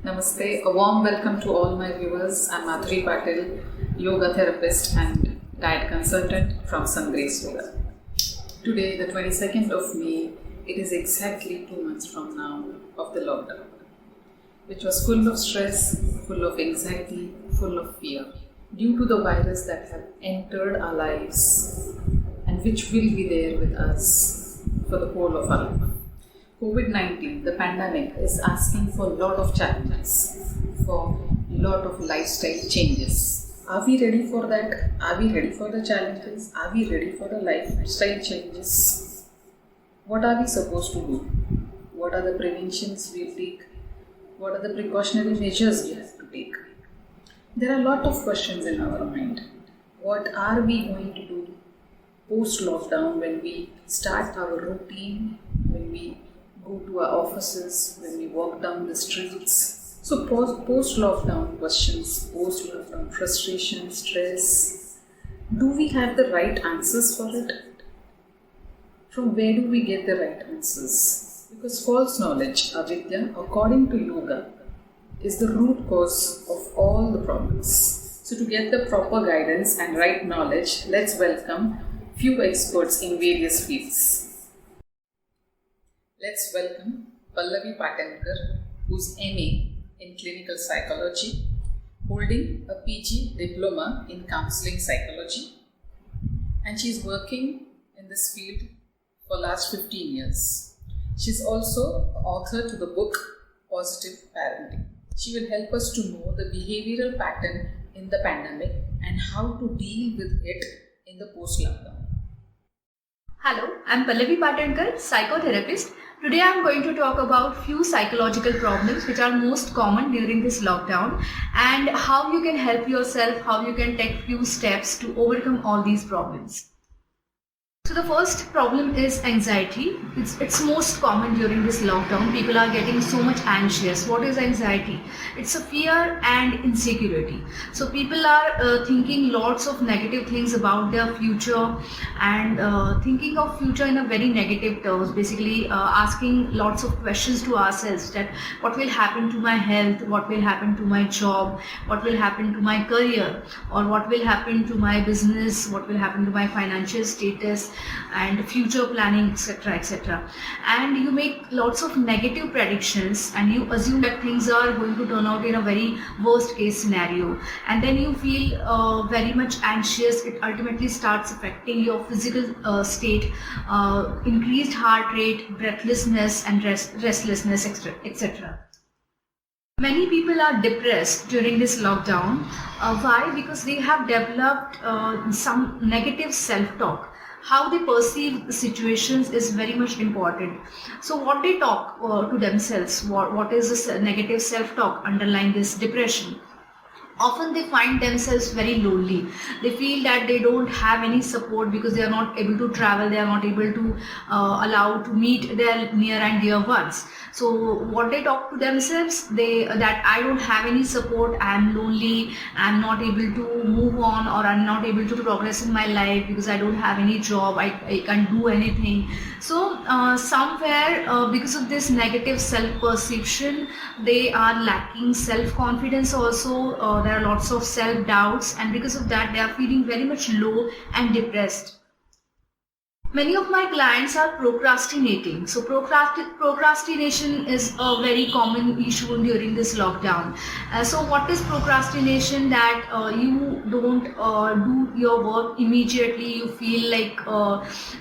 Namaste. A warm welcome to all my viewers. I'm Madhuri Patil, yoga therapist and diet consultant from Sungrace Yoga. Today, the 22nd of May, it is exactly 2 months from now of the lockdown, which was full of stress, full of anxiety, full of fear due to the virus that have entered our lives and which will be there with us for the whole of our life. COVID-19, the pandemic, is asking for a lot of challenges, for a lot of lifestyle changes. Are we ready for that? Are we ready for the challenges? Are we ready for the lifestyle changes? What are we supposed to do? What are the preventions we'll take? What are the precautionary measures we have to take? There are a lot of questions in our mind. What are we going to do post-lockdown when we start our routine, when we go to our offices, when we walk down the streets? So post-lockdown questions, post-lockdown frustration, stress, do we have the right answers for it? From where do we get the right answers? Because false knowledge, avidya, according to yoga, is the root cause of all the problems. So to get the proper guidance and right knowledge, let's welcome few experts in various fields. Let's welcome Pallavi Patenkar, who's MA in Clinical Psychology, holding a PG Diploma in Counseling Psychology, and she's working in this field for last 15 years. She's also author to the book Positive Parenting. She will help us to know the behavioral pattern in the pandemic and how to deal with it in the post-lockdown. Hello, I'm Pallavi Patenkar, psychotherapist. Today I'm going to talk about few psychological problems which are most common during this lockdown and how you can help yourself, how you can take few steps to overcome all these problems. So the first problem is anxiety. It's most common during this lockdown. People are getting so much anxious. What is anxiety? It's a fear and insecurity. So people are thinking lots of negative things about their future and thinking of future in a very negative terms. Basically asking lots of questions to ourselves that what will happen to my health, what will happen to my job, what will happen to my career, or what will happen to my business, what will happen to my financial status and future planning, etc., etc. And you make lots of negative predictions and you assume that things are going to turn out in a very worst case scenario, and then you feel very much anxious. It ultimately starts affecting your physical state, increased heart rate, breathlessness and restlessness, etc. Many people are depressed during this lockdown. Why? Because they have developed some negative self-talk. How they perceive the situations is very much important. So what they talk to themselves, what is this negative self-talk underlying this depression? Often they find themselves very lonely. They feel that they don't have any support because they are not able to travel, they are not able to allow to meet their near and dear ones. So what they talk to themselves, that I don't have any support, I am lonely, I am not able to move on, or I am not able to progress in my life because I don't have any job, I can't do anything. So somewhere because of this negative self-perception, they are lacking self-confidence also. There are lots of self-doubts, and because of that they are feeling very much low and depressed. Many of my clients are procrastinating. So procrastination is a very common issue during this lockdown. So what is procrastination? That you don't do your work immediately. You feel like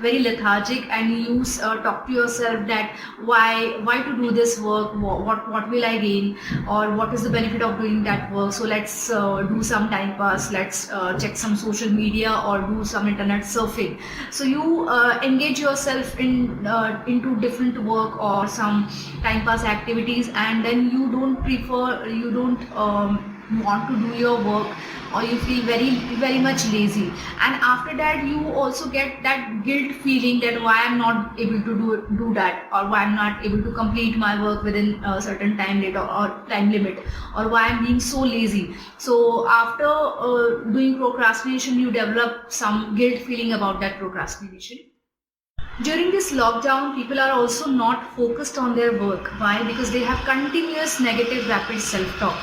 very lethargic, and you talk to yourself that why to do this work? What will I gain? Or what is the benefit of doing that work? So let's do some time pass. Let's check some social media or do some internet surfing. So you engage yourself into different work or some time pass activities, and then you don't want to do your work, or you feel very much lazy, and after that you also get that guilt feeling that why I'm not able to do that, or why I'm not able to complete my work within a certain time limit, or time limit, or why I'm being so lazy. So after doing procrastination, you develop some guilt feeling about that procrastination. During this lockdown, people are also not focused on their work. Why? Because they have continuous negative rapid self-talk.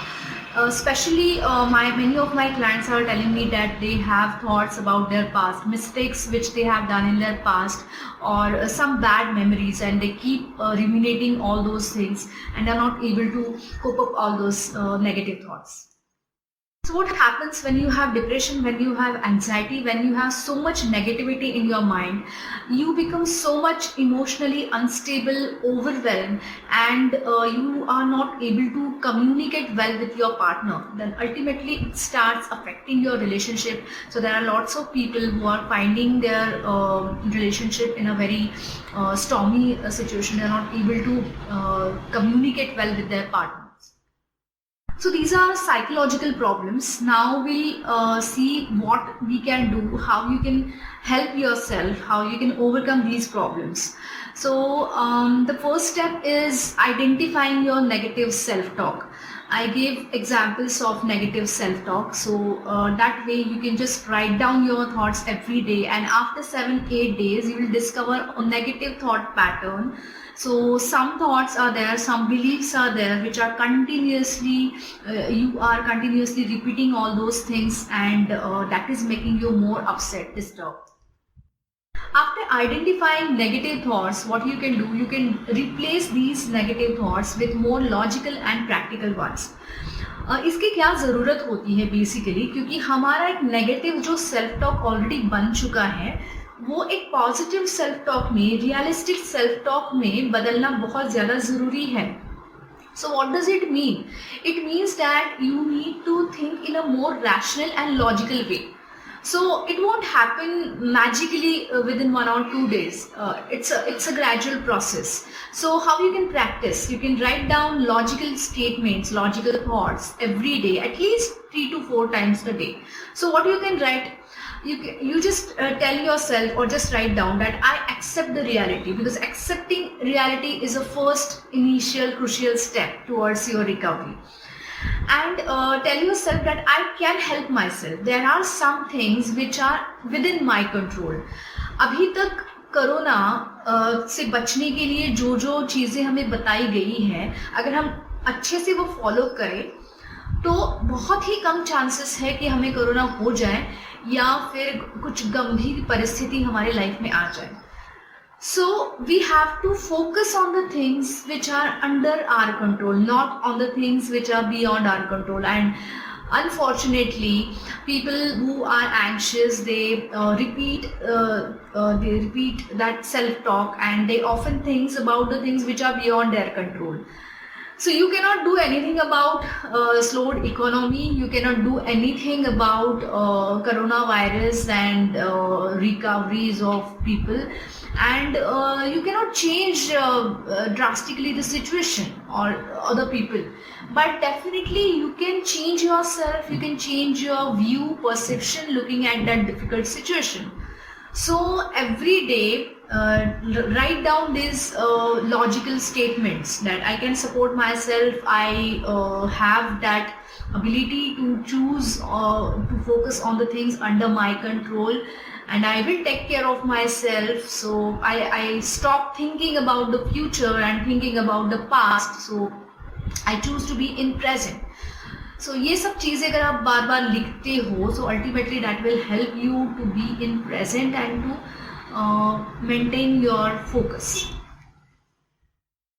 Especially many of my clients are telling me that they have thoughts about their past, mistakes which they have done in their past, or some bad memories, and they keep ruminating all those things and are not able to cope up all those negative thoughts. So what happens when you have depression, when you have anxiety, when you have so much negativity in your mind, you become so much emotionally unstable, overwhelmed, and you are not able to communicate well with your partner. Then ultimately it starts affecting your relationship. So there are lots of people who are finding their relationship in a very stormy situation. They are not able to communicate well with their partner. So these are psychological problems. Now we'll see what we can do, how you can help yourself, how you can overcome these problems. So the first step is identifying your negative self-talk. I gave examples of negative self-talk, so that way you can just write down your thoughts every day, and after 7-8 days you will discover a negative thought pattern. So some thoughts are there, some beliefs are there which are continuously, you are continuously repeating all those things, and that is making you more upset, disturbed. After identifying negative thoughts, what you can do, you can replace these negative thoughts with more logical and practical ones. इसकी क्या ज़रूरत होती है basically, क्योंकि हमारा एक negative जो self talk already बन चुका है, वो एक पॉजिटिव सेल्फ टॉक में, रियलिस्टिक सेल्फ टॉक में बदलना बहुत ज़्यादा ज़रूरी है. So what does it mean? It means that you need to think in a more rational and logical way. So it won't happen magically within 1 or 2 days. It's a gradual process. So how you can practice? You can write down logical statements, logical thoughts every day, at least 3 to 4 times a day. So what you can write? You just tell yourself or just write down that I accept the reality, because accepting reality is a first initial crucial step towards your recovery. And tell yourself that I can help myself. There are some things which are within my control. अभी तक corona से बचने के लिए जो जो चीज़ें हमें बताई गई हैं, अगर हम अच्छे से वो फॉलो करें तो बहुत ही कम चांसेस है कि हमें कोरोना हो जाए या फिर कुछ गंभीर परिस्थिति हमारे लाइफ में आ जाए. So we have to focus on the things which are under our control, not on the things which are beyond our control. And unfortunately, people who are anxious, they repeat that self-talk, and they often think about the things which are beyond their control. So you cannot do anything about slowed economy. You cannot do anything about coronavirus and recoveries of people, and you cannot change drastically the situation or other people. But definitely you can change yourself. You can change your view, perception, looking at that difficult situation. So every day, write down these logical statements that I can support myself, I have that ability to choose to focus on the things under my control, and I will take care of myself. So I stop thinking about the future and thinking about the past, so I choose to be in present. So ये सब चीज़ें अगर आप बार बार लिखते हो, so ultimately that will help you to be in present and to maintain your focus.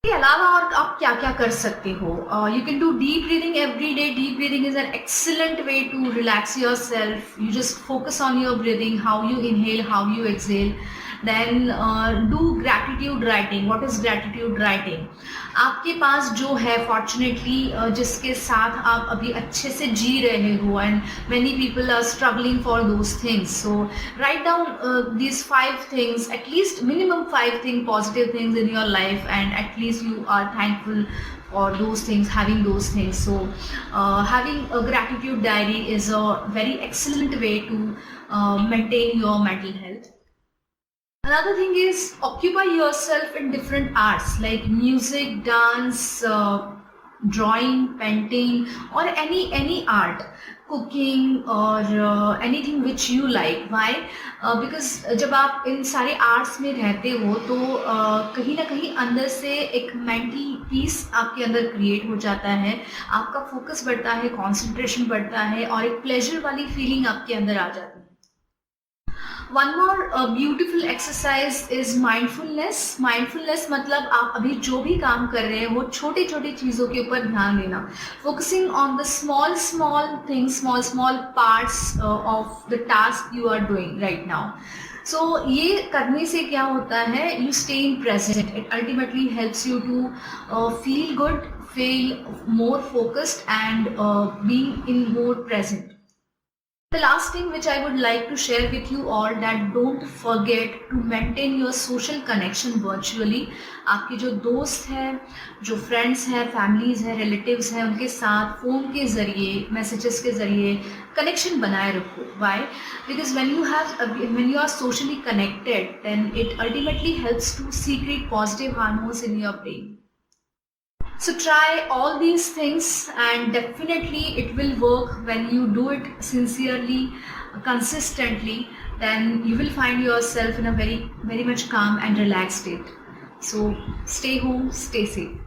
इसके अलावा और आप क्या क्या कर सकते हो? You can do deep breathing every day. Deep breathing is an excellent way to relax yourself. You just focus on your breathing, how you inhale, how you exhale. Then do gratitude writing. What is gratitude writing? आपके पास जो है fortunately जिसके साथ आप अभी अच्छे से जी रहे हो, and many people are struggling for those things. So write down these 5 things, at least minimum 5 things, positive things in your life, and at least you are thankful for those things, having those things. So having a gratitude diary is a very excellent way to maintain your mental health. Another thing is occupy yourself in different arts like music, dance, drawing, painting, or any art. cooking or anything which you like. Why? Because जब आप इन सारे arts में रहते हो तो कहीं ना कहीं अंदर से एक मेंटल पीस आपके अंदर क्रिएट हो जाता है, आपका फोकस बढ़ता है, कंसंट्रेशन बढ़ता है और एक प्लेजर वाली फीलिंग आपके अंदर आ जाती है. One more beautiful exercise is mindfulness. Mindfulness मतलब आप अभी जो भी काम कर रहे हैं वो छोटी छोटी चीज़ों के ऊपर ध्यान देना, focusing on the small small things, small small parts of the task you are doing right now. So ये करने से क्या होता है, you stay in present. It ultimately helps you to feel good, feel more focused and being in more present. The last thing which I would like to share with you all, that don't forget to maintain your social connection virtually. आपके जो दोस्त हैं, जो friends हैं, families हैं, relatives हैं, उनके साथ फ़ोन के ज़रिए, मैसेजेस के ज़रिए कनेक्शन बनाए रखो. Why? Because when you are socially connected, then it ultimately helps to secrete positive hormones in your brain. So try all these things and definitely it will work. When you do it sincerely, consistently, then you will find yourself in a very, very much calm and relaxed state. So stay home, stay safe.